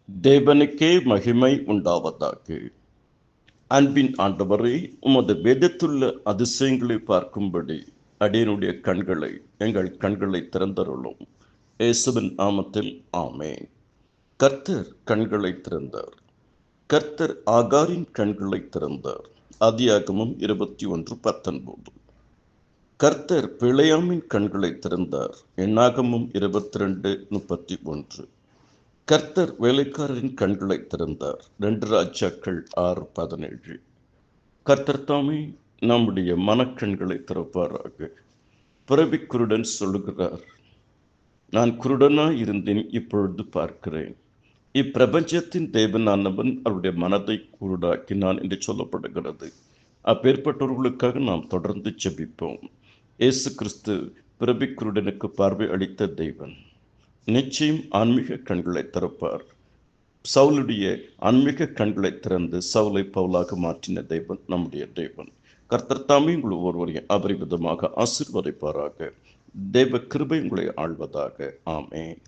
தேவனுக்கே மகிமை உண்டாவதாக. அன்பின் ஆண்டவரே, உமது வேதத்துள்ள அதிசயங்களை பார்க்கும்படி அடியனுடைய கண்களை, எங்கள் கண்களை திறந்தருளும். இயேசுவின் நாமத்தில் ஆமென். கர்த்தர் கண்களை திறந்தார். கர்த்தர் ஆகாரின் கண்களை திறந்தார். ஆதியாகமம் 21:19. கர்த்தர் பிலேயாமின் கண்களை திறந்தார். எண்ணாகமம் 22:31. கர்த்தர் வேலைக்காரரின் கண்களை திறந்தார். 2 ராஜாக்கள் 6:17. கர்த்தர் தாமே நம்முடைய மனக்கண்களை திறப்பாராக. பிறவி குருடன் சொல்லுகிறார், நான் குருடனாய் இருந்தேன், இப்பொழுது பார்க்கிறேன். இப்பிரபஞ்சத்தின் தேவனானவன் அவருடைய மனதை குருடாக்கினான் என்று சொல்லப்படுகிறது. அப்பேற்பட்டவர்களுக்காக நாம் தொடர்ந்து ஜெபிப்போம். இயேசு கிறிஸ்து பிறவி குருடனுக்கு பார்வை அளித்த தெய்வன் நிச்சயம் ஆன்மீக கண்களை திறப்பார். சவுலுடைய ஆன்மீக கண்களை திறந்து சவுலை பவுலாக மாற்றின தெய்வன் நம்முடைய தெய்வன். கர்த்தர் தாமே உங்கள் ஒருவரையும் அபரிவிதமாக ஆசீர்வதிப்பாராக. தேவ கிருபை உங்களை ஆள்வதாக. ஆமென்.